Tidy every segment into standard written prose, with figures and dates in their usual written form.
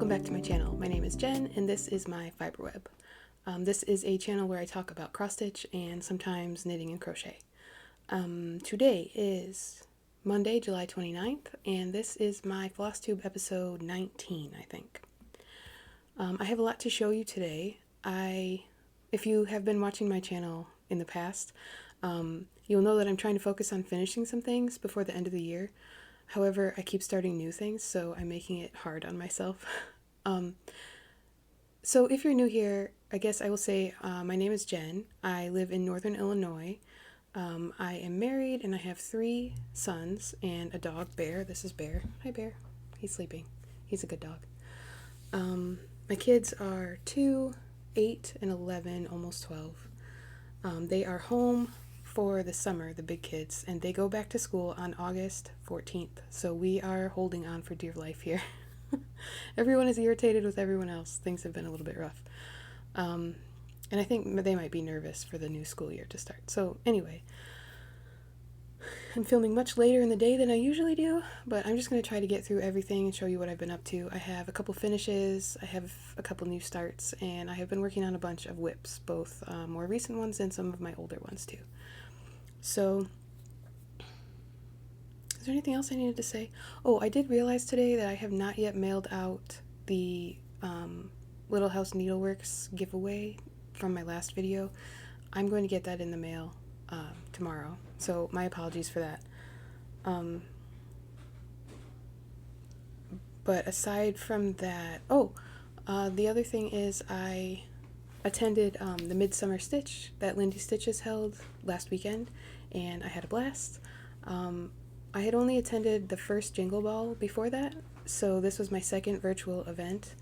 Welcome back to my channel. My name is Jen and this is my fiber web. This is a channel where I talk about cross stitch and sometimes knitting and crochet. Today is Monday, July 29th, and this is my Flosstube episode 19, I think. I have a lot to show you today. If you have been watching my channel in the past, you'll know that I'm trying to focus on finishing some things before the end of the year. However, I keep starting new things, so I'm making it hard on myself. So if you're new here, I guess I will say my name is Jen. I live in Northern Illinois. I am married and I have 3 sons and a dog, Bear. This is Bear. Hi, Bear. He's sleeping. He's a good dog. My kids are 2, 8, and 11, almost 12. They are home for the summer, the big kids, and they go back to school on August 14th. So we are holding on for dear life here. Everyone is irritated with everyone else. Things have been a little bit rough. And I think they might be nervous for the new school year to start. So anyway, I'm filming much later in the day than I usually do, but I'm just going to try to get through everything and show you what I've been up to. I have a couple finishes, I have a couple new starts, and I have been working on a bunch of whips, both more recent ones and some of my older ones too. So, is there anything else I needed to say? Oh, I did realize today that I have not yet mailed out the Little House Needleworks giveaway from my last video. I'm going to get that in the mail tomorrow, so my apologies for that. But aside from that, the other thing is I attended the Midsummer Stitch that Lindy Stitches held last weekend, and I had a blast. I had only attended the first Jingle Ball before that, so this was my second virtual event,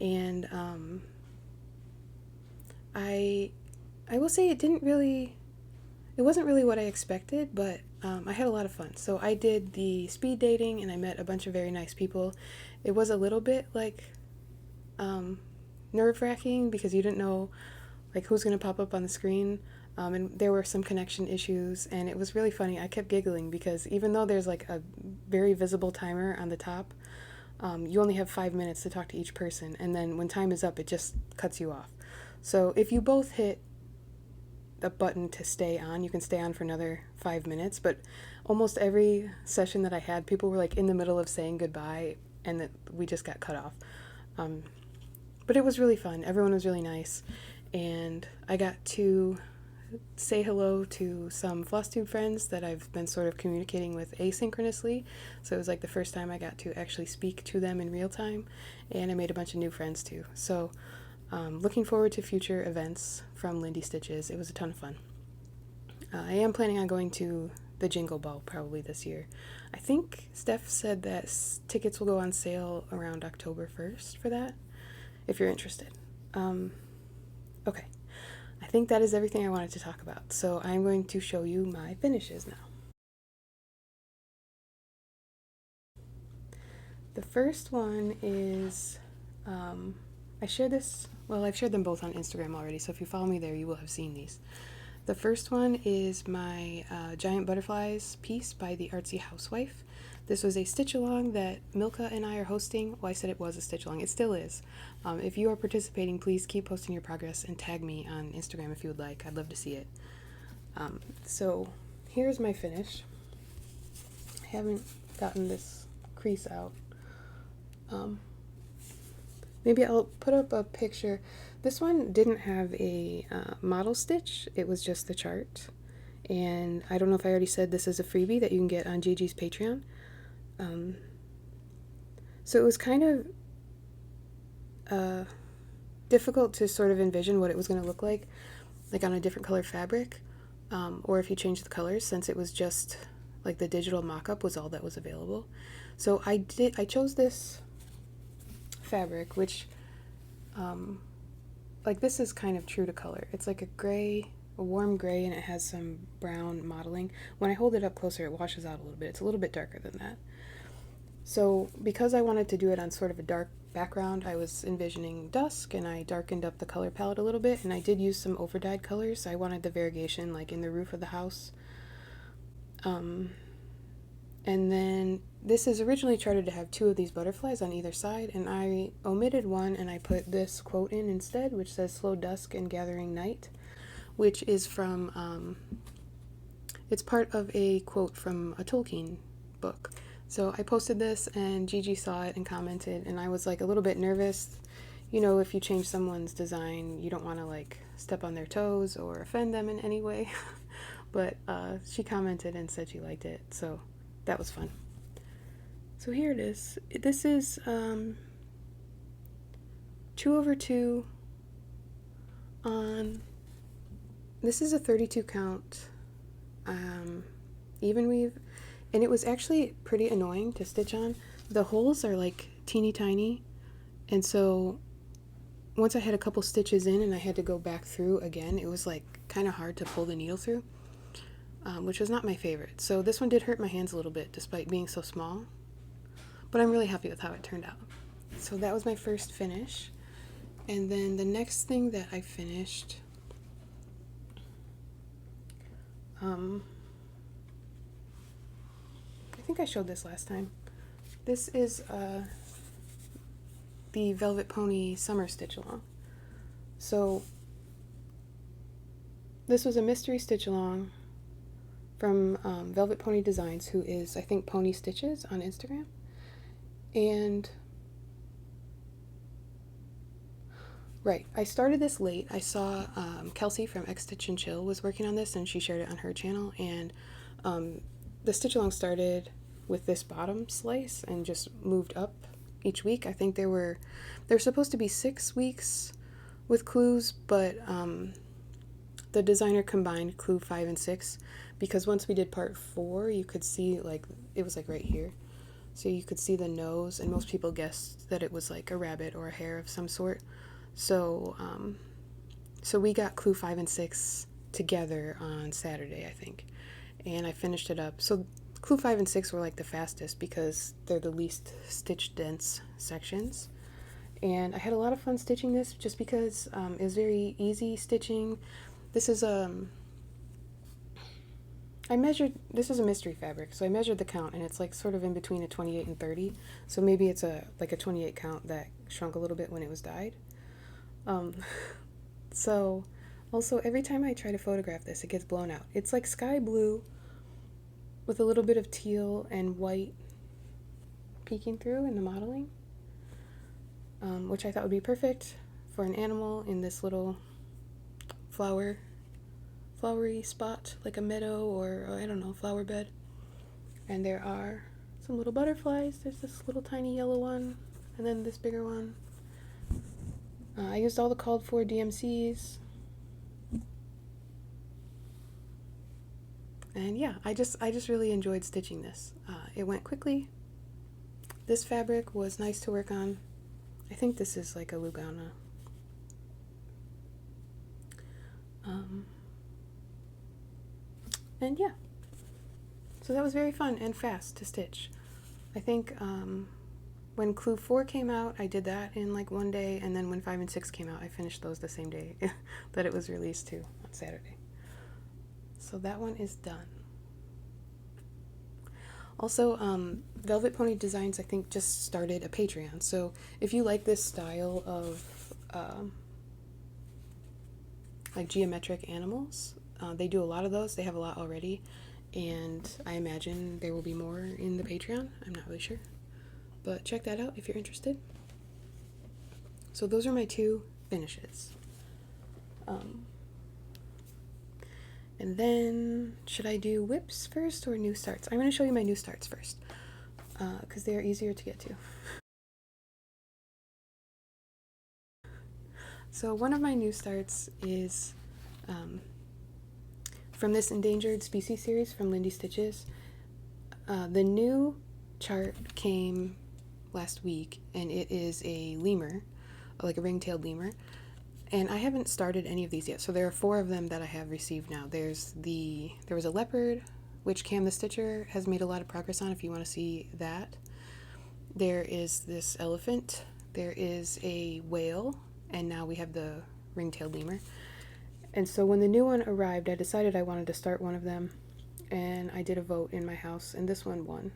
and I will say it wasn't really what I expected, but I had a lot of fun. So I did the speed dating and I met a bunch of very nice people. It was a little bit like nerve-wracking because you didn't know like who's going to pop up on the screen, and there were some connection issues, and it was really funny. I kept giggling because even though there's like a very visible timer on the top, you only have 5 minutes to talk to each person, and then when time is up it just cuts you off. So if you both hit the button to stay on, you can stay on for another 5 minutes, but almost every session that I had, people were like in the middle of saying goodbye and that we just got cut off. But it was really fun. Everyone was really nice, and I got to say hello to some Flosstube friends that I've been sort of communicating with asynchronously, so it was like the first time I got to actually speak to them in real time, and I made a bunch of new friends too. So looking forward to future events from Lindy Stitches. It was a ton of fun. I am planning on going to the Jingle Ball probably this year. I think Steph said that tickets will go on sale around October 1st for that, if you're interested. Okay, I think that is everything I wanted to talk about, so I'm going to show you my finishes now. The first one is, I've shared them both on Instagram already, so if you follow me there, you will have seen these. The first one is my Giant Butterflies piece by the Artsy Housewife. This was a stitch-along that Milka and I are hosting. Well, I said it was a stitch-along. It still is. If you are participating, please keep posting your progress and tag me on Instagram if you would like. I'd love to see it. So here's my finish. I haven't gotten this crease out. Maybe I'll put up a picture. This one didn't have a model stitch. It was just the chart. And I don't know if I already said this is a freebie that you can get on Gigi's Patreon. So it was kind of difficult to sort of envision what it was going to look like on a different color fabric, or if you change the colors, since it was just like the digital mock-up was all that was available. So I chose this fabric, which like this is kind of true to color. It's like a warm gray, and it has some brown modeling. When I hold it up closer, it washes out a little bit. It's a little bit darker than that. So because I wanted to do it on sort of a dark background, I was envisioning dusk, and I darkened up the color palette a little bit, and I did use some over-dyed colors. I wanted the variegation like in the roof of the house. And And then this is originally charted to have 2 of these butterflies on either side, and I omitted one and I put this quote in instead, which says "Slow dusk and gathering night," which is from, it's part of a quote from a Tolkien book. So I posted this and Gigi saw it and commented, and I was like a little bit nervous. You know, if you change someone's design, you don't want to like step on their toes or offend them in any way. But she commented and said she liked it, so that was fun. So here it is. This is 2/2 on, this is a 32 count even weave, and it was actually pretty annoying to stitch on. The holes are like teeny tiny, and so once I had a couple stitches in and I had to go back through again, it was like kind of hard to pull the needle through, which was not my favorite. So this one did hurt my hands a little bit despite being so small, but I'm really happy with how it turned out. So that was my first finish. And then the next thing that I finished, I think I showed this last time. This is the Velvet Pony Summer Stitch Along. So this was a mystery stitch along from Velvet Pony Designs, who is, I think, Pony Stitches on Instagram. And right, I started this late. I saw Kelsey from X Stitch and Chill was working on this, and she shared it on her channel. And the stitch along started with this bottom slice and just moved up each week. I think there were supposed to be 6 weeks with clues, but the designer combined clue 5 and 6, because once we did part 4, you could see, like, it was like right here, so you could see the nose, and most people guessed that it was like a rabbit or a hare of some sort. So so we got clue 5 and 6 together on Saturday, I think, and I finished it up. So clue 5 and 6 were like the fastest because they're the least stitch dense sections. And I had a lot of fun stitching this just because it was very easy stitching. This is this is a mystery fabric, so I measured the count, and it's like sort of in between a 28 and 30. So maybe it's like a 28 count that shrunk a little bit when it was dyed. So also every time I try to photograph this, it gets blown out. It's like sky blue with a little bit of teal and white peeking through in the modeling, which I thought would be perfect for an animal in this little flowery spot, like a meadow or, I don't know, flower bed. And there are some little butterflies. There's this little tiny yellow one, and then this bigger one. I used all the called for DMCs. And yeah, I just really enjoyed stitching this. It went quickly. This fabric was nice to work on. I think this is like a Lugana. And yeah, so that was very fun and fast to stitch. I think when clue 4 came out, I did that in like one day, and then when 5 and 6 came out, I finished those the same day that it was released too, on Saturday. So that one is done. Also, Velvet Pony Designs, I think, just started a Patreon. So if you like this style of like geometric animals, they do a lot of those. They have a lot already, and I imagine there will be more in the Patreon. I'm not really sure, but check that out if you're interested. So those are my 2 finishes. And then, should I do whips first or new starts? I'm going to show you my new starts first, because they are easier to get to. So one of my new starts is from this Endangered Species series from Lindy Stitches. The new chart came last week, and it is a lemur, like a ring-tailed lemur. And I haven't started any of these yet, so there are 4 of them that I have received now. There was a leopard, which Cam the Stitcher has made a lot of progress on if you want to see that. There is this elephant, there is a whale, and now we have the ring-tailed lemur. And so when the new one arrived, I decided I wanted to start one of them, and I did a vote in my house, and this one won.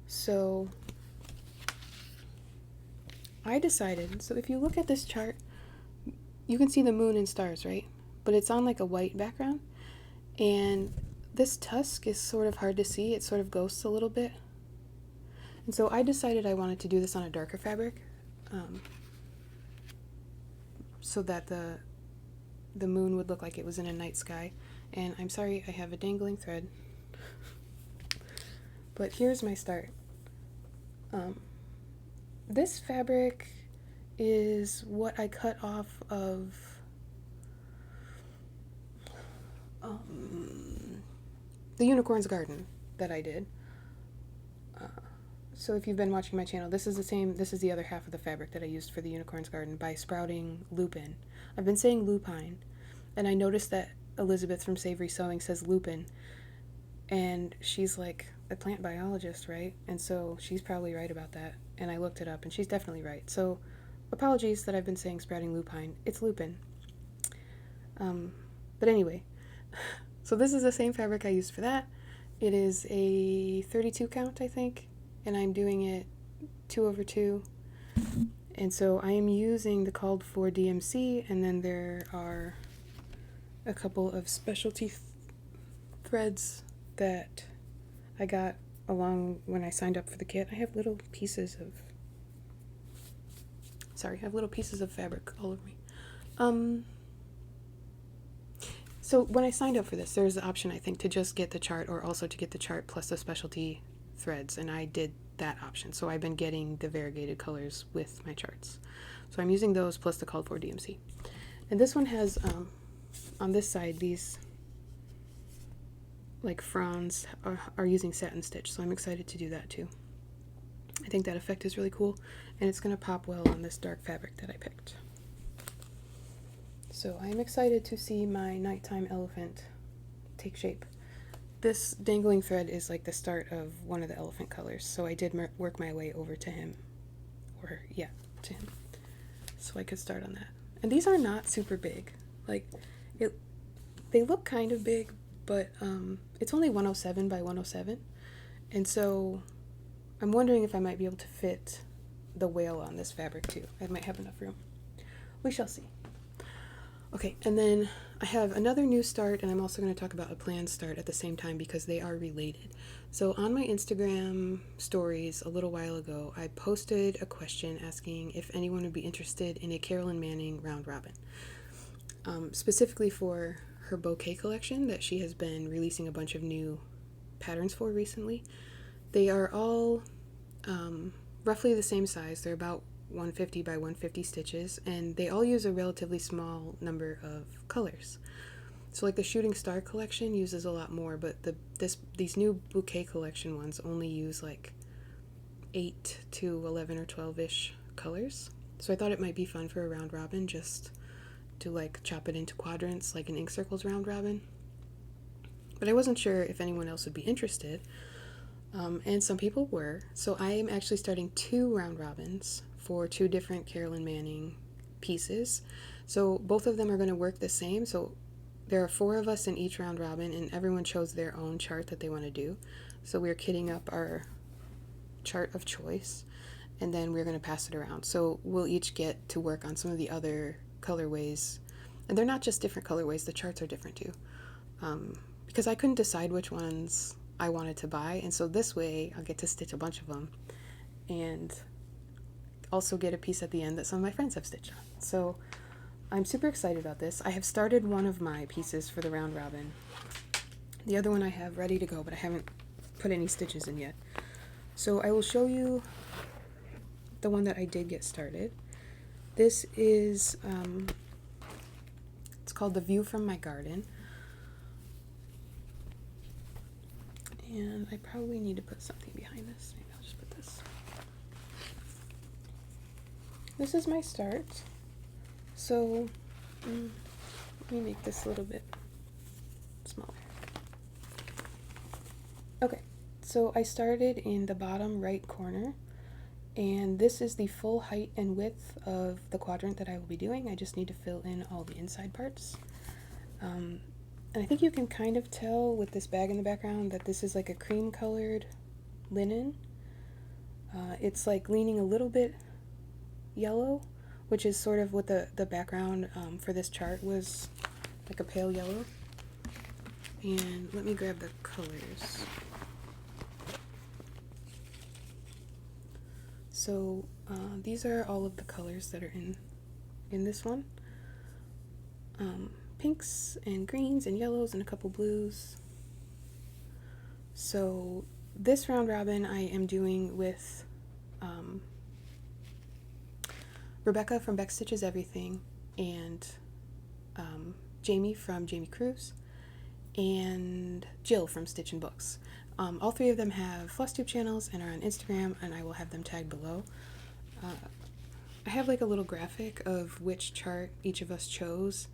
So I decided, so if you look at this chart, you can see the moon and stars, right? But it's on like a white background, and this tusk is sort of hard to see. It sort of ghosts a little bit. And so I decided I wanted to do this on a darker fabric, so that the moon would look like it was in a night sky. And I'm sorry, I have a dangling thread. But here's my start. This fabric is what I cut off of the Unicorn's Garden that I did. So if you've been watching my channel, this is the other half of the fabric that I used for the Unicorn's Garden by sprouting lupin. I've been saying lupine, and I noticed that Elizabeth from Savory Sewing says lupin, and she's like a plant biologist, right? And so she's probably right about that, and I looked it up, and she's definitely right. So apologies that I've been saying sprouting lupine. It's lupin. But anyway, so this is the same fabric I used for that. It is a 32 count, I think, and I'm doing it 2/2. And so I am using the called for DMC, and then there are a couple of specialty threads that I got along when I signed up for the kit. I have little pieces of fabric all over me. So when I signed up for this, there's the option, I think, to just get the chart, or also to get the chart plus the specialty threads, and I did that option. So I've been getting the variegated colors with my charts. So I'm using those plus the called for DMC. And this one has, on this side, these like fronds are using satin stitch, so I'm excited to do that too. I think that effect is really cool, and it's going to pop well on this dark fabric that I picked. So I'm excited to see my nighttime elephant take shape. This dangling thread is like the start of one of the elephant colors, so I did work my way over to him, to him, so I could start on that. And these are not super big. Like, they look kind of big, but it's only 107 by 107, and so I'm wondering if I might be able to fit the whale on this fabric too. I might have enough room. We shall see. Okay, and then I have another new start, and I'm also going to talk about a planned start at the same time because they are related. So on my Instagram stories a little while ago, I posted a question asking if anyone would be interested in a Carolyn Manning round robin, specifically for her Bouquet collection that she has been releasing a bunch of new patterns for recently. They are all roughly the same size. They're about 150 by 150 stitches, and they all use a relatively small number of colors. So like the Shooting Star collection uses a lot more, but these new Bouquet collection ones only use like 8 to 11 or 12-ish colors. So I thought it might be fun for a round robin just to like chop it into quadrants like an Ink Circles round robin. But I wasn't sure if anyone else would be interested, and some people were. So I am actually starting 2 round robins for 2 different Carolyn Manning pieces. So both of them are going to work the same. So there are 4 of us in each round robin, and everyone chose their own chart that they want to do. So we're kitting up our chart of choice, and then we're going to pass it around. So we'll each get to work on some of the other colorways. And they're not just different colorways, the charts are different too. Because I couldn't decide which ones I wanted to buy, and so this way I'll get to stitch a bunch of them and also get a piece at the end that some of my friends have stitched on. So I'm super excited about this. I have started one of my pieces for the round robin. The other one I have ready to go, but I haven't put any stitches in yet. So I will show you the one that I did get started. This is, it's called The View from My Garden. And I probably need to put something behind this. Maybe I'll just put this. This is my start. So let me make this a little bit smaller. Okay, so I started in the bottom right corner, and this is the full height and width of the quadrant that I will be doing. I just need to fill in all the inside parts. And I think you can kind of tell with this bag in the background that this is like a cream colored linen. It's like leaning a little bit yellow, which is sort of what the background for this chart was, like a pale yellow. And let me grab the colors. So these are all of the colors that are in this one. Pinks and greens and yellows and a couple blues. So this round robin I am doing with Rebecca from Beck Stitches Everything, and Jamie from Jamie Cruise, and Jill from Stitch and Books. All three of them have Flosstube channels and are on Instagram, and I will have them tagged below. I have like a little graphic of which chart each of us chose,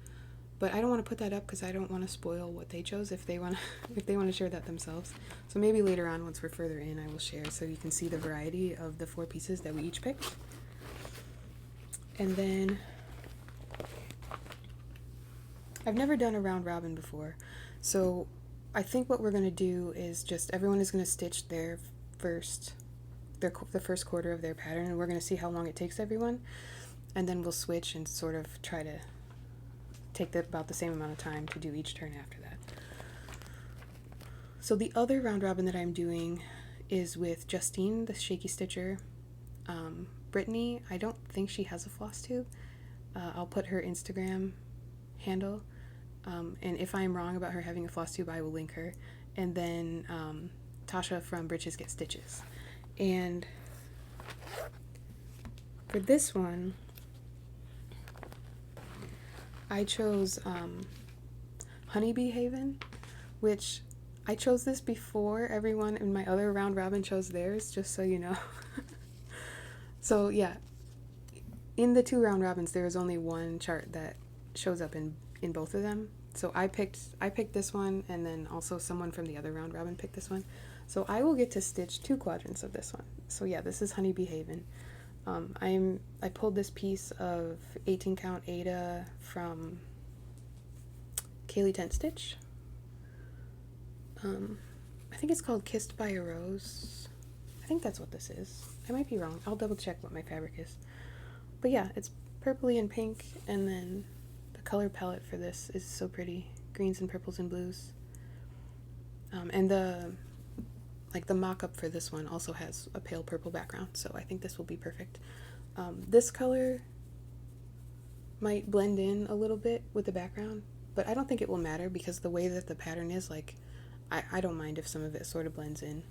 but I don't want to put that up because I don't want to spoil what they chose if they want to share that themselves. So maybe later on, once we're further in, I will share so you can see the variety of the 4 pieces that we each picked. And then I've never done a round robin before, so I think what we're going to do is just everyone is going to stitch the first quarter of their pattern, and we're going to see how long it takes everyone, and then we'll switch and sort of try to take about the same amount of time to do each turn after that. So the other round robin that I'm doing is with Justine, the Shaky Stitcher. Brittany, I don't think she has a floss tube. I'll put her Instagram handle, and if I'm wrong about her having a floss tube, I will link her. And then Tasha from Britches Get Stitches. And for this one, I chose Honeybee Haven, which I chose this before everyone in my other round robin chose theirs, just so you know. So yeah, in the 2 round robins, there is only one chart that shows up in both of them. So I picked this one, and then also someone from the other round robin picked this one. So I will get to stitch 2 quadrants of this one. So yeah, this is Honeybee Haven. I pulled this piece of 18 count Ada from Kaylee Tent Stitch. I think it's called Kissed by a Rose. I think that's what this is. I might be wrong. I'll double check what my fabric is. But yeah, it's purpley and pink, and then the color palette for this is so pretty. Greens and purples and blues. And the mock-up for this one also has a pale purple background, so I think this will be perfect. This color might blend in a little bit with the background, but I don't think it will matter because the way that the pattern is, like, I don't mind if some of it sort of blends in.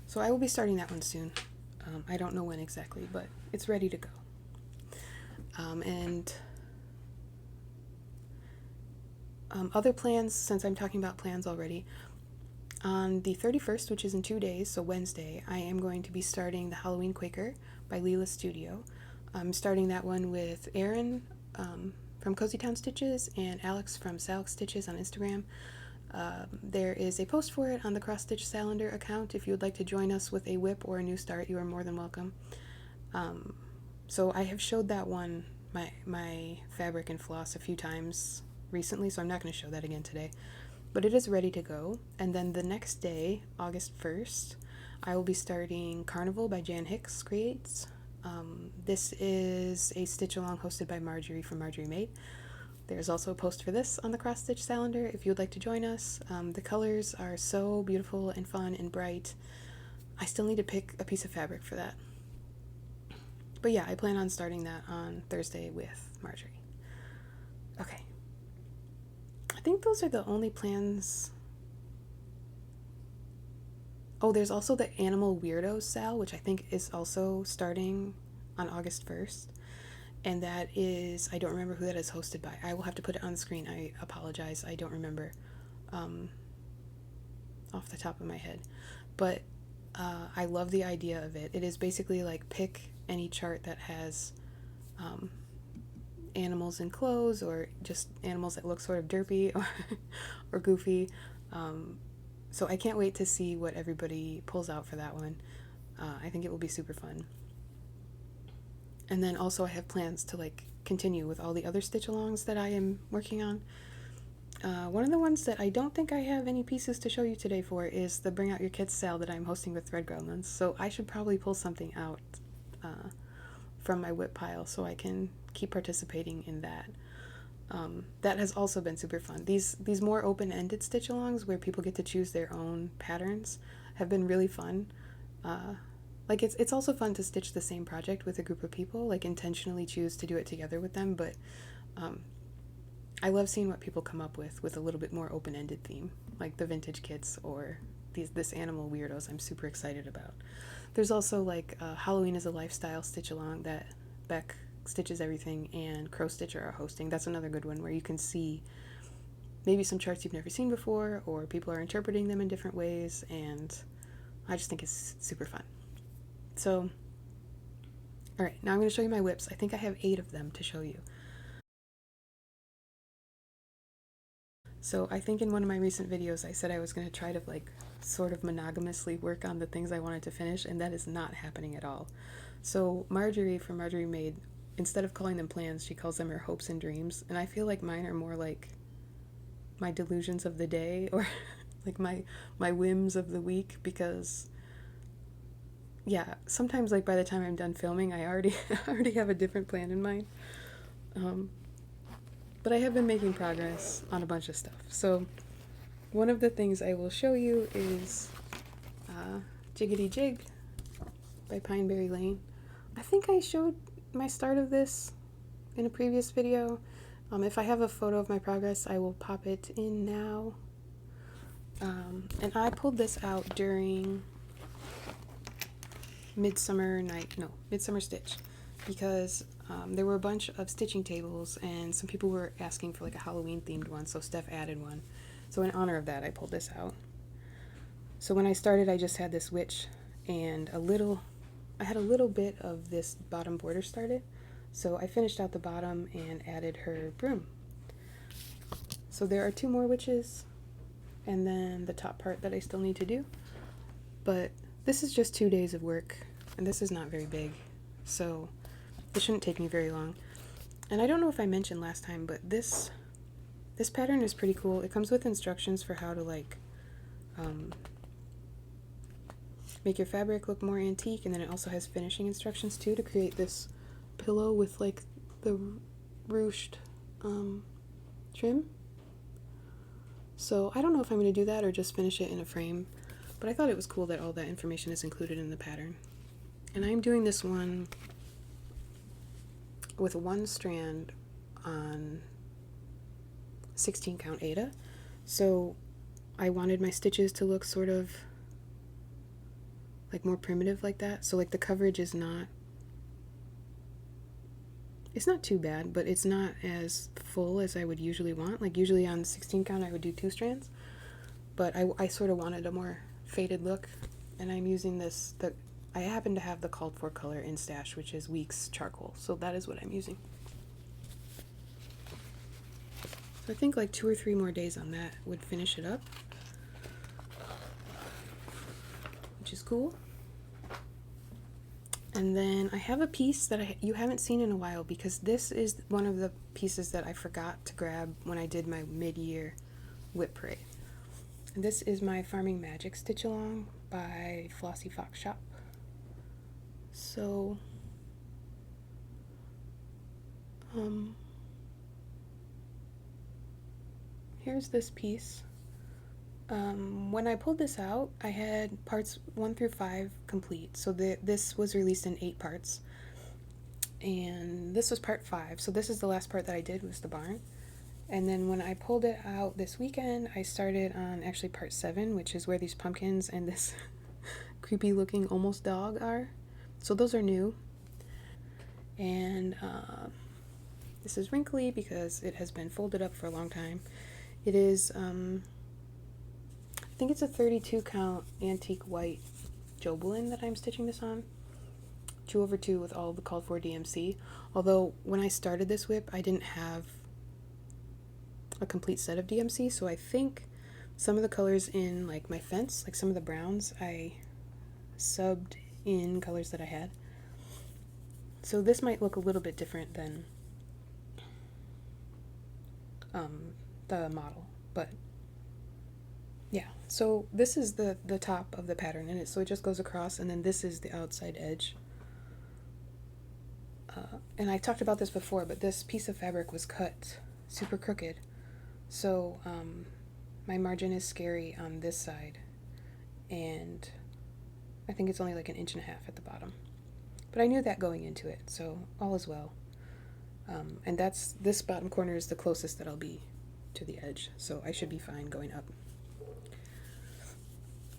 So I will be starting that one soon. I don't know when exactly, but it's ready to go. And other plans, since I'm talking about plans already, on the 31st, which is in 2 days, so Wednesday, I am going to be starting the Halloween Quaker by Lila Studio. I'm starting that one with Erinn from Cozy Town Stitches and Alex from SAL Stitches on Instagram. There is a post for it on the Cross Stitch Salander account. If you would like to join us with a whip or a new start, you are more than welcome. So I have showed that one, my fabric and floss, a few times recently, so I'm not going to show that again today. But it is ready to go. And then the next day, August 1st, I will be starting Carnival by Jan Hicks Creates. This is a stitch along hosted by Marjorie from Marjorie Made. There's also a post for this on the Cross Stitch Salander if you would like to join us. The colors are so beautiful and fun and bright. I still need to pick a piece of fabric for that. But yeah, I plan on starting that on Thursday with Marjorie. Okay. I think those are the only plans. Oh, there's also the Animal Weirdos SAL, which I think is also starting on August 1st. And that is, I don't remember who that is hosted by. I will have to put it on the screen. I apologize. I don't remember off the top of my head. But I love the idea of it. It is basically like pick any chart that has animals in clothes or just animals that look sort of derpy or goofy. So I can't wait to see what everybody pulls out for that one. I think it will be super fun. And then also I have plans to like continue with all the other stitch alongs that I am working on. One of the ones that I don't think I have any pieces to show you today for is the Bring Out Your Kids sale that I'm hosting with Thread Gremlins, so I should probably pull something out from my whip pile so I can keep participating in that. That has also been super fun. These more open-ended stitch alongs where people get to choose their own patterns have been really fun. Like it's also fun to stitch the same project with a group of people, like intentionally choose to do it together with them, but I love seeing what people come up with a little bit more open-ended theme, like the vintage kits or this animal weirdos I'm super excited about. There's also like Halloween is a Lifestyle stitch along that Beck Stitches Everything and Crow Stitcher are hosting. That's another good one where you can see maybe some charts you've never seen before, or people are interpreting them in different ways, and I just think it's super fun. So, alright, now I'm going to show you my whips. I think I have 8 of them to show you. So I think in one of my recent videos I said I was going to try to like sort of monogamously work on the things I wanted to finish, and that is not happening at all. So Marjorie from Marjorie Made, instead of calling them plans, she calls them her hopes and dreams, and I feel like mine are more like my delusions of the day, or like my whims of the week, because yeah, sometimes like by the time I'm done filming I already have a different plan in mind. But I have been making progress on a bunch of stuff. So one of the things I will show you is Jiggity Jig by Pineberry Lane. I think I showed my start of this in a previous video. If I have a photo of my progress, I will pop it in now. And I pulled this out during Midsummer Stitch, because there were a bunch of stitching tables and some people were asking for like a Halloween themed one, so Steph added one. So in honor of that, I pulled this out. So when I started, I just had this witch and I had a little bit of this bottom border started. So I finished out the bottom and added her broom. So there are 2 more witches and then the top part that I still need to do. But this is just 2 days of work, and this is not very big, so this shouldn't take me very long. And I don't know if I mentioned last time, but this pattern is pretty cool. It comes with instructions for how to like make your fabric look more antique, and then it also has finishing instructions too to create this pillow with like the ruched trim. So I don't know if I'm going to do that or just finish it in a frame, but I thought it was cool that all that information is included in the pattern. And I'm doing this one with 1 strand on 16 count Aida. So I wanted my stitches to look sort of like more primitive like that. So like the coverage is not, it's not too bad, but it's not as full as I would usually want. Like usually on 16 count I would do 2 strands, but I sort of wanted a more faded look, and I'm using this, I happen to have the called for color in stash, which is Weeks Charcoal, so that is what I'm using. So I think like 2 or 3 more days on that would finish it up, which is cool. And then I have a piece that you haven't seen in a while, because this is one of the pieces that I forgot to grab when I did my mid-year whip parade. And this is my Farming Magic stitch along by Flossy Fox Shop. So here's this piece. When I pulled this out, I had parts 1 through 5 complete. So this was released in 8 parts, and this was part 5. So this is the last part that I did, was the barn. And then when I pulled it out this weekend, I started on actually part 7, which is where these pumpkins and this creepy looking almost dog are. So those are new. And this is wrinkly because it has been folded up for a long time. It is, I think it's a 32 count antique white Jobelin that I'm stitching this on. 2/2 with all the called for DMC. Although when I started this whip, I didn't have a complete set of DMC, so I think some of the colors in like my fence, like some of the browns, I subbed in colors that I had. So this might look a little bit different than the model. But yeah, so this is the top of the pattern, and so it just goes across, and then this is the outside edge. And I talked about this before, but this piece of fabric was cut super crooked, so my margin is scary on this side, and I think it's only like 1.5 inches at the bottom. But I knew that going into it, so all is well. And this bottom corner is the closest that I'll be to the edge, so I should be fine going up.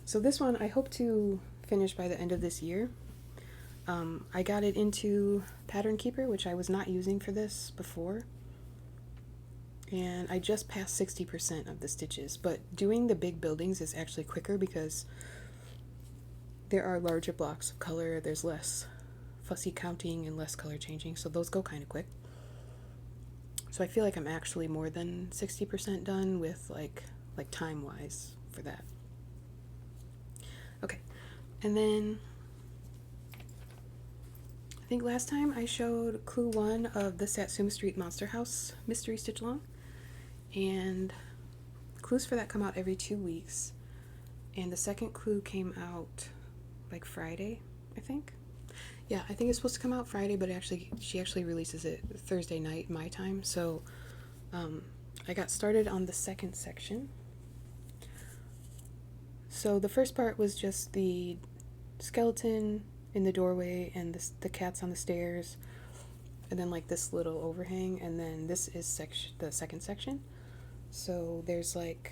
So this one I hope to finish by the end of this year. I got it into Pattern Keeper, which I was not using for this before, and I just passed 60% of the stitches, but doing the big buildings is actually quicker because there are larger blocks of color, there's less fussy counting and less color changing, so those go kind of quick. So I feel like I'm actually more than 60% done with like time wise for that. Okay, and then I think last time I showed clue 1 of the Satsuma Street Monster House mystery stitch along, and clues for that come out every 2 weeks, and the second clue came out like Friday, I think. Yeah, I think it's supposed to come out Friday, but she actually releases it Thursday night my time, so I got started on the second section. So the first part was just the skeleton in the doorway and the cats on the stairs, and then like this little overhang, and then this is the second section. So there's like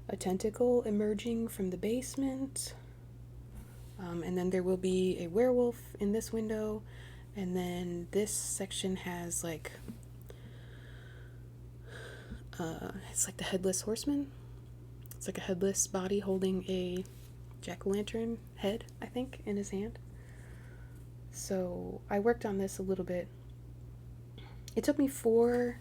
a tentacle emerging from the basement, and then there will be a werewolf in this window, and then this section has like it's like the headless horseman. It's like a headless body holding a jack-o'-lantern head, I think, in his hand. So I worked on this a little bit. It took me four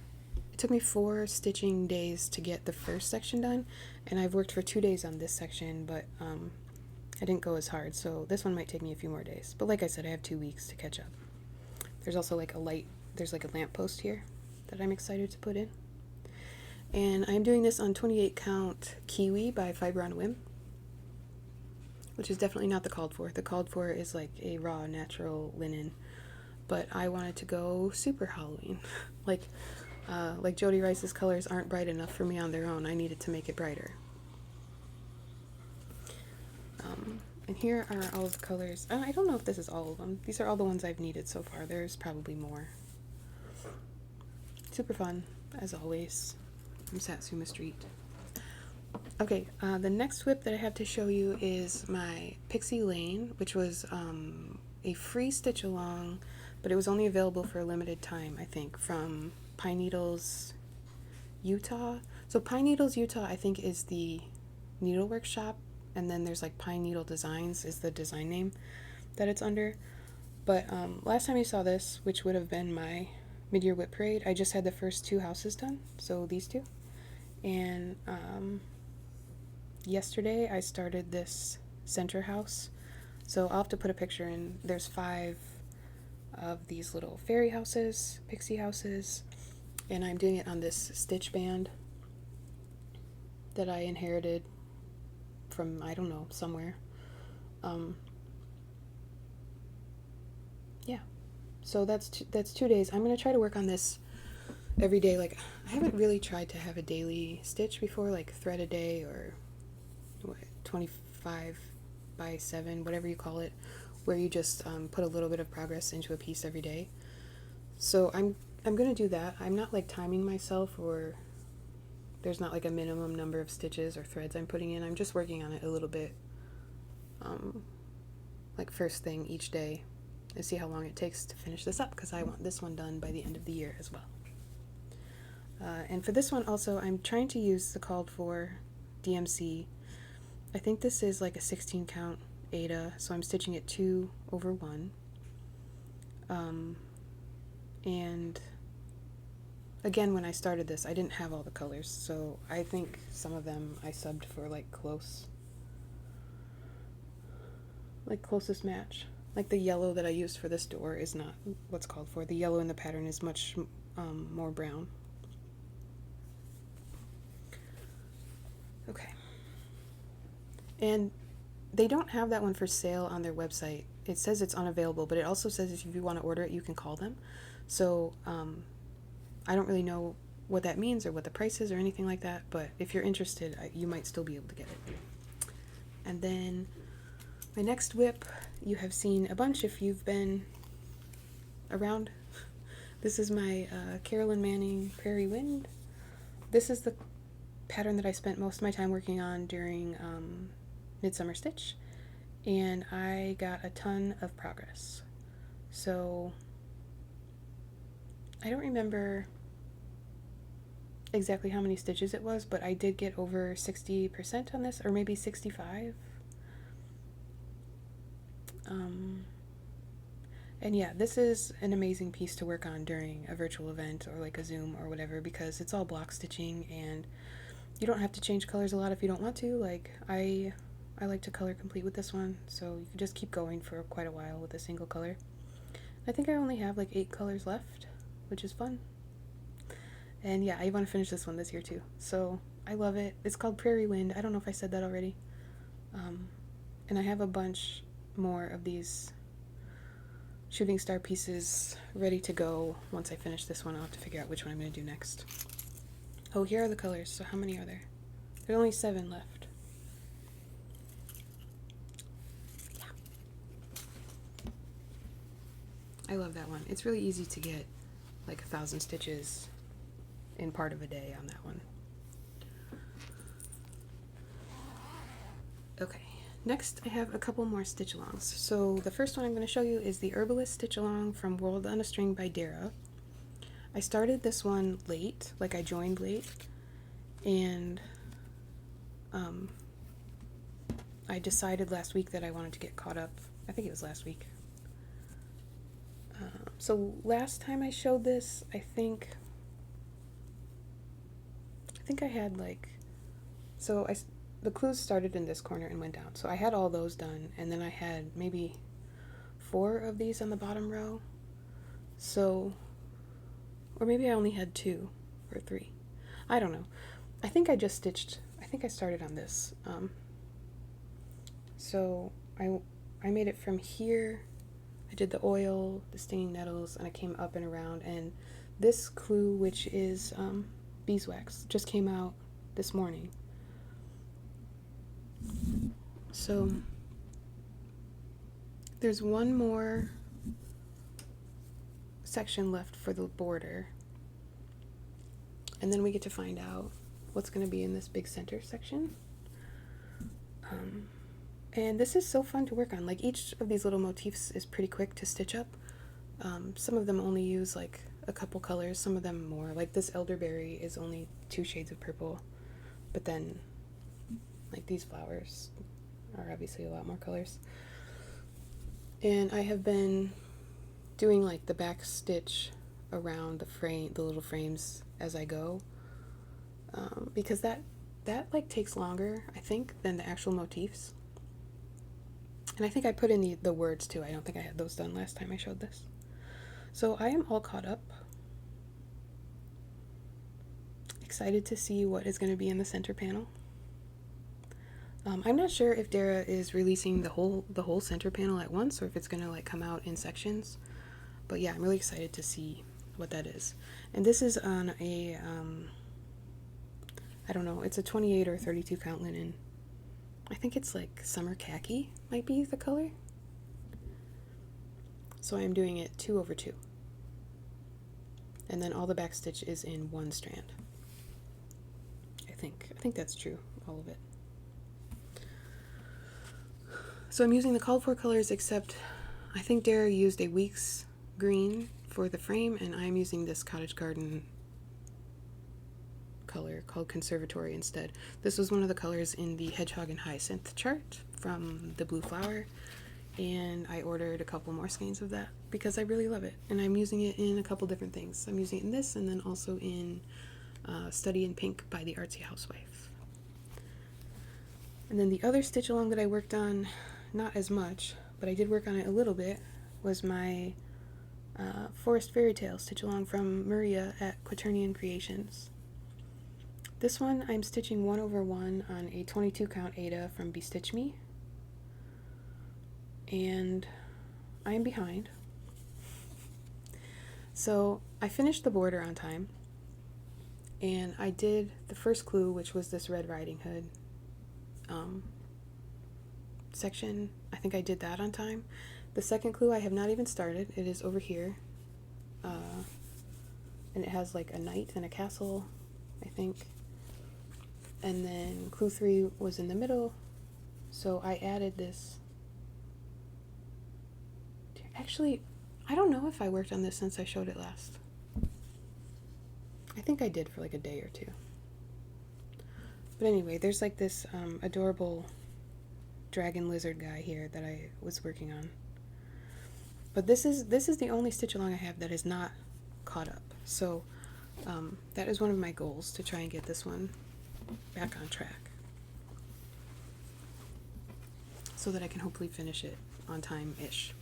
stitching days to get the first section done, and I've worked for 2 days on this section, but I didn't go as hard, so this one might take me a few more days. But like I said, I have 2 weeks to catch up. There's also like there's like a lamppost here that I'm excited to put in. And I'm doing this on 28 count Kiwi by Fiber on a Whim, which is definitely not the called for. The called for is like a raw natural linen, but I wanted to go super Halloween. like Jody Rice's colors aren't bright enough for me on their own. I needed to make it brighter. And here are all of the colors. I don't know if this is all of them. These are all the ones I've needed so far. There's probably more. Super fun, as always, from Satsuma Street. Okay, the next whip that I have to show you is my Pixie Lane, which was a free stitch along, but it was only available for a limited time, I think, from Pine Needles, Utah. So Pine Needles, Utah, I think, is the needlework shop, and then there's like Pine Needle Designs is the design name that it's under. But last time you saw this, which would have been my mid-year whip parade, I just had the first 2 houses done, so these 2. And yesterday I started this center house, so I'll have to put a picture in. There's 5 of these little fairy houses, pixie houses, and I'm doing it on this stitch band that I inherited from, I don't know, somewhere. Yeah, so that's 2 days. I'm gonna try to work on this every day. Like, I haven't really tried to have a daily stitch before, like thread a day or 25 by 7, whatever you call it, where you just put a little bit of progress into a piece every day. So I'm gonna do that. I'm not like timing myself, or there's not like a minimum number of stitches or threads I'm putting in. I'm just working on it a little bit, like first thing each day, and see how long it takes to finish this up, because I want this one done by the end of the year as well. And for this one also, I'm trying to use the called for DMC. I think this is like a 16 count Ada, so I'm stitching it 2 over 1. And again, when I started this, I didn't have all the colors, so I think some of them I subbed for like closest match. Like the yellow that I used for this door is not what's called for. The yellow in the pattern is much more brown. Okay. And they don't have that one for sale on their website. It says it's unavailable, but it also says if you want to order it, you can call them. So I don't really know what that means or what the price is or anything like that, but if you're interested, you might still be able to get it. And then my next whip, you have seen a bunch if you've been around. This is my Carolyn Manning Prairie Wind. This is the pattern that I spent most of my time working on during Midsummer Stitch, and I got a ton of progress. So I don't remember exactly how many stitches it was, but I did get over 60% on this, or maybe 65. And yeah, this is an amazing piece to work on during a virtual event or like a Zoom or whatever, because it's all block stitching and you don't have to change colors a lot if you don't want to. Like I like to color complete with this one, so you can just keep going for quite a while with a single color. I think I only have like 8 colors left, which is fun. And yeah, I want to finish this one this year too, so I love it. It's called Prairie Wind. I don't know if I said that already. And I have a bunch more of these shooting star pieces ready to go. Once I finish this one, I'll have to figure out which one I'm going to do next. Oh, here are the colors. So how many are there? There's only 7 left. Yeah. I love that one. It's really easy to get like 1,000 stitches in part of a day on that one. Okay. Next, I have a couple more stitch alongs. So the first one I'm going to show you is the Herbalist stitch along from World on a String by Dara. I started this one late, like I joined late, and I decided last week that I wanted to get caught up. I think it was last week. So last time I showed this, I think I had like, the clues started in this corner and went down. So I had all those done, and then I had maybe 4 of these on the bottom row. So, or maybe I only had 2 or 3. I don't know. I think I started on this. So I made it from here. I did the oil, the stinging nettles, and I came up and around. And this clue, which is beeswax, just came out this morning. So there's one more section left for the border, and then we get to find out what's going to be in this big center section. And this is so fun to work on. Like each of these little motifs is pretty quick to stitch up. Some of them only use like a couple colors, some of them more. Like this elderberry is only 2 shades of purple, but then like these flowers are obviously a lot more colors. And I have been doing like the back stitch around the little frames as I go, because that like takes longer, I think, than the actual motifs. And I think I put in the words too. I don't think I had those done last time I showed this. So I am all caught up. Excited to see what is going to be in the center panel. I'm not sure if Dara is releasing the whole center panel at once, or if it's going to like come out in sections. But yeah, I'm really excited to see what that is. And this is on a I don't know, it's a 28 or 32 count linen. I think it's like summer khaki might be the color. So I'm doing it 2/2. And then all the back stitch is in 1 strand. I think that's true, all of it. So I'm using the called for colors, except I think Dara used a Weeks green for the frame, and I'm using this Cottage Garden color called Conservatory instead. This was one of the colors in the Hedgehog and Hyacinth chart from the Blue Flower, and I ordered a couple more skeins of that because I really love it, and I'm using it in a couple different things. I'm using it in this, and then also in Study in Pink by the Artsy Housewife. And then the other stitch along that I worked on, not as much, but I did work on it a little bit, was my Forest Fairytale stitch along from Maria at Quaternion Creations. This one I'm stitching 1/1 on a 22 count Aida from Bestitch Me, and I am behind. So I finished the border on time, and I did the first clue, which was this Red Riding Hood section. I think I did that on time. The second clue I have not even started. It is over here, and it has like a knight and a castle, I think. And then clue 3 was in the middle, so I added this. Actually, I don't know if I worked on this since I showed it last. I think I did for like a day or two. But anyway, there's like this adorable dragon lizard guy here that I was working on. But this is the only stitch along I have that is not caught up. So that is one of my goals, to try and get this one back on track, so that I can hopefully finish it on time-ish.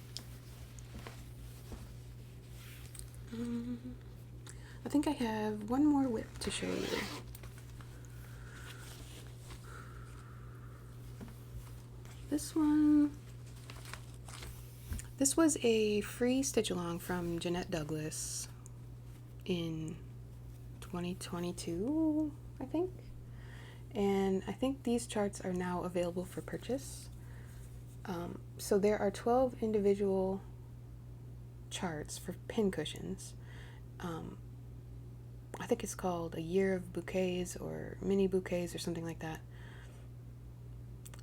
I think I have one more whip to show you. This was a free stitch along from Jeannette Douglas in 2022, I think. And I think these charts are now available for purchase. So there are 12 individual charts for pin cushions. I think it's called A Year of Bouquets or Mini Bouquets or something like that.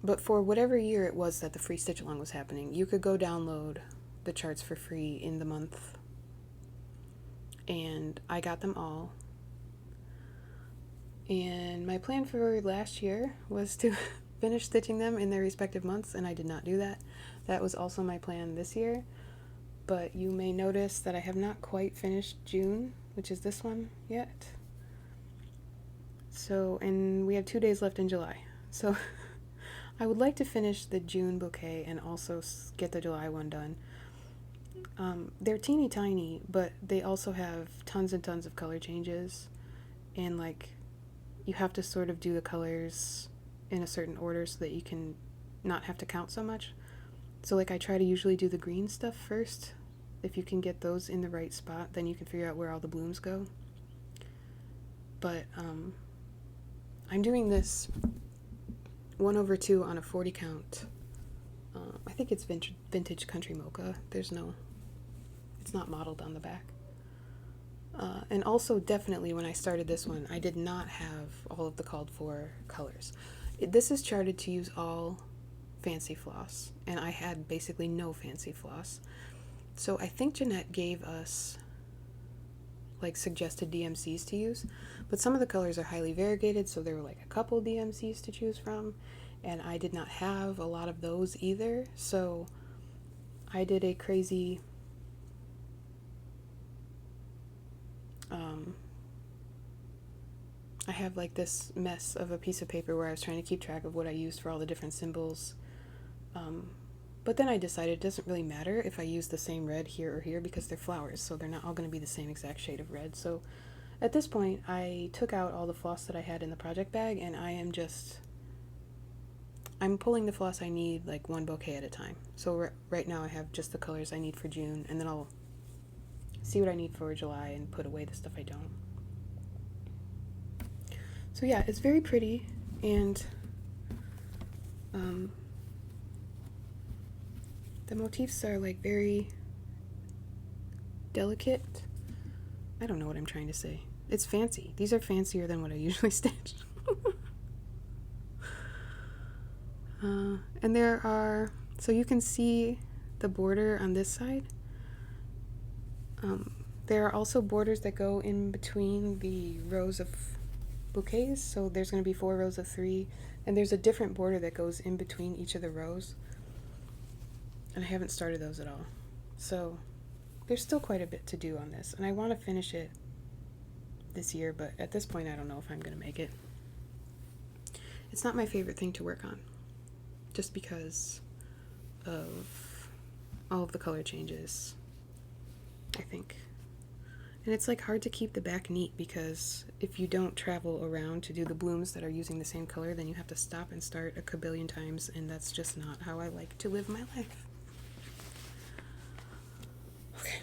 But for whatever year it was that the free stitch along was happening, you could go download the charts for free in the month. And I got them all. And my plan for last year was to finish stitching them in their respective months, and I did not do that. That was also my plan this year. But you may notice that I have not quite finished June, which is this one, yet. So, and we have 2 days left in July. So I would like to finish the June bouquet and also get the July one done. They're teeny tiny, but they also have tons and tons of color changes, and like you have to sort of do the colors in a certain order so that you can not have to count so much. So like I try to usually do the green stuff first. If you can get those in the right spot, then you can figure out where all the blooms go. But I'm doing this 1/2 on a 40 count. I think it's vintage country mocha. It's not modeled on the back. And also definitely when I started this one, I did not have all of the called for colors. This is charted to use all fancy floss, and I had basically no fancy floss. So I think Jeannette gave us like suggested DMCs to use, but some of the colors are highly variegated, so there were like a couple DMCs to choose from, and I did not have a lot of those either. So I did a crazy I have like this mess of a piece of paper where I was trying to keep track of what I used for all the different symbols. But then I decided it doesn't really matter if I use the same red here or here because they're flowers, so they're not all going to be the same exact shade of red. So at this point, I took out all the floss that I had in the project bag, and I'm pulling the floss I need like one bouquet at a time. So right now I have just the colors I need for June, and then I'll see what I need for July and put away the stuff I don't. So yeah, it's very pretty, and the motifs are like very delicate. I don't know what I'm trying to say. It's fancy. These are fancier than what I usually stitch. And there are, so you can see the border on this side. There are also borders that go in between the rows of bouquets. So there's going to be 4 rows of 3, and there's a different border that goes in between each of the rows. And I haven't started those at all. So there's still quite a bit to do on this, and I want to finish it this year, but at this point I don't know if I'm going to make it. It's not my favorite thing to work on, just because of all of the color changes, I think. And it's like hard to keep the back neat because if you don't travel around to do the blooms that are using the same color, then you have to stop and start a kabillion times, and that's just not how I like to live my life. Okay.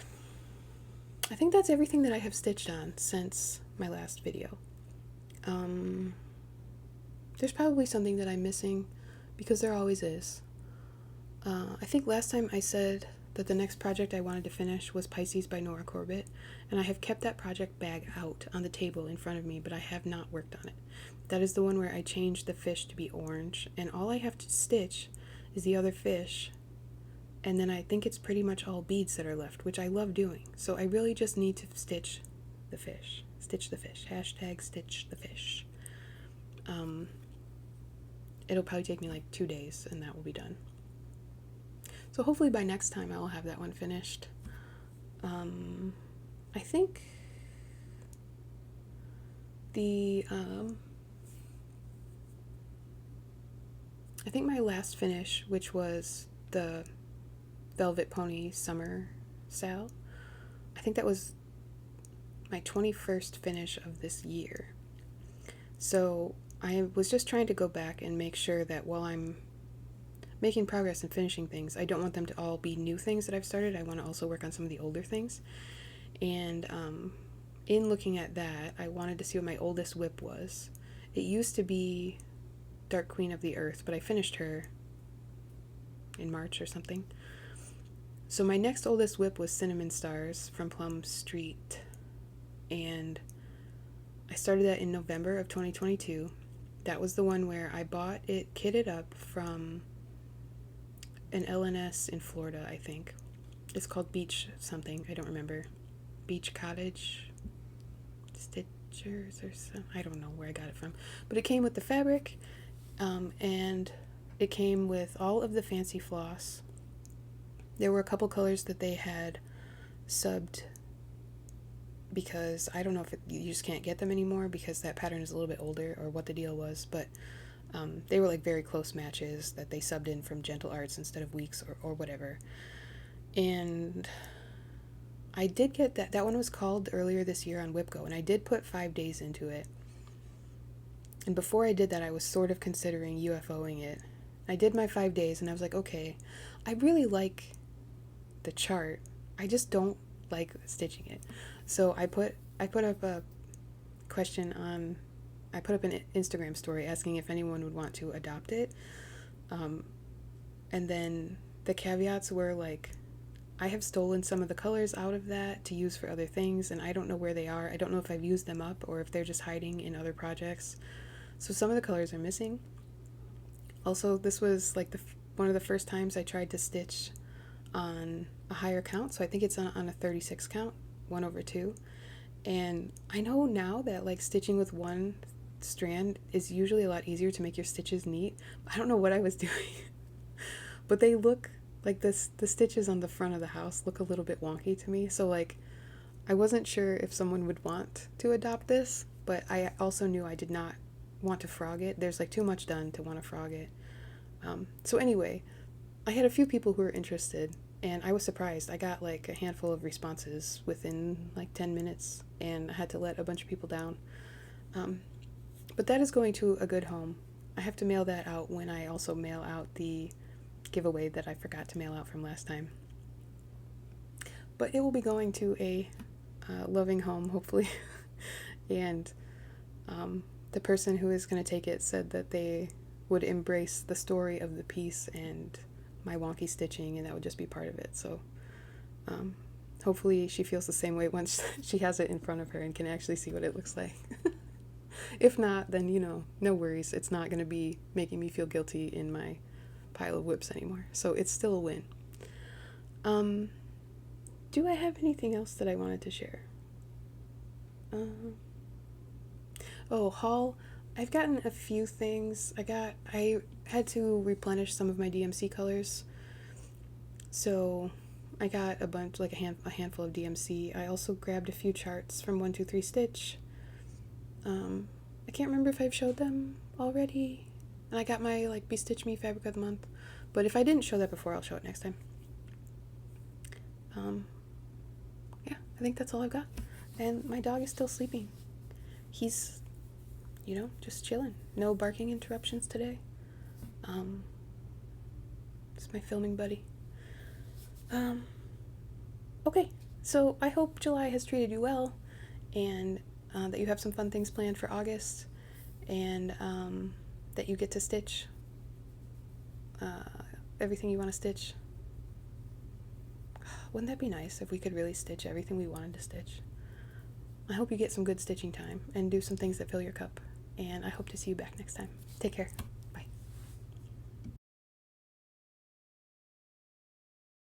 I think that's everything that I have stitched on since my last video. There's probably something that I'm missing because there always is. I think last time I said that the next project I wanted to finish was Pisces by Nora Corbett, and I have kept that project bag out on the table in front of me, but I have not worked on it. That is the one where I changed the fish to be orange, and all I have to stitch is the other fish, and then I think it's pretty much all beads that are left, which I love doing. So I really just need to stitch the fish. Stitch the fish. Hashtag stitch the fish. It'll probably take me like 2 days, and that will be done. So hopefully by next time I will have that one finished. I think my last finish, which was the Velvet Pony Summer SAL, I think that was my 21st finish of this year. So I was just trying to go back and make sure that while I'm making progress and finishing things, I don't want them to all be new things that I've started. I want to also work on some of the older things. And in looking at that, I wanted to see what my oldest whip was. It used to be Dark Queen of the Earth, but I finished her in March or something. So my next oldest whip was Cinnamon Stars from Plum Street. And I started that in November of 2022. That was the one where I bought it kitted up from an LNS in Florida, I think. It's called Beach something, I don't remember. Beach Cottage Stitchers or something. I don't know where I got it from. But it came with the fabric, and it came with all of the fancy floss. There were a couple colors that they had subbed because I don't know if you just can't get them anymore because that pattern is a little bit older or what the deal was, but they were like very close matches that they subbed in from Gentle Arts instead of Weeks or whatever. And I did get that. That one was called earlier this year on WhipGo, and I did put 5 days into it. And before I did that, I was sort of considering UFOing it. I did my 5 days, and I was like, okay, I really like the chart. I just don't like stitching it. So I put up a question on. I put up an Instagram story asking if anyone would want to adopt it. And then the caveats were like, I have stolen some of the colors out of that to use for other things, and I don't know where they are. I don't know if I've used them up or if they're just hiding in other projects. So some of the colors are missing. Also, this was like one of the first times I tried to stitch on a higher count. So I think it's on a 36 count, 1/2. And I know now that like stitching with one strand is usually a lot easier to make your stitches neat. I don't know what I was doing, but they look like the stitches on the front of the house look a little bit wonky to me. So like I wasn't sure if someone would want to adopt this, but I also knew I did not want to frog it. There's like too much done to want to frog it. So anyway, I had a few people who were interested, and I was surprised. I got like a handful of responses within like 10 minutes, and I had to let a bunch of people down. But that is going to a good home. I have to mail that out when I also mail out the giveaway that I forgot to mail out from last time. But it will be going to a loving home, hopefully. And the person who is going to take it said that they would embrace the story of the piece and my wonky stitching, and that would just be part of it. So hopefully she feels the same way once she has it in front of her and can actually see what it looks like. If not, then, no worries. It's not going to be making me feel guilty in my pile of whips anymore. So it's still a win. Do I have anything else that I wanted to share? Haul. I've gotten a few things. I had to replenish some of my DMC colors. So I got a bunch, like a handful of DMC. I also grabbed a few charts from 123 Stitch. I can't remember if I've showed them already. And I got my like Be Stitch Me Fabric of the Month. But if I didn't show that before, I'll show it next time. Yeah, I think that's all I've got. And my dog is still sleeping. He's, just chilling. No barking interruptions today. It's my filming buddy. Okay, so I hope July has treated you well, and that you have some fun things planned for August, and that you get to stitch everything you want to stitch. Wouldn't that be nice if we could really stitch everything we wanted to stitch? I hope you get some good stitching time and do some things that fill your cup, and I hope to see you back next time. Take care.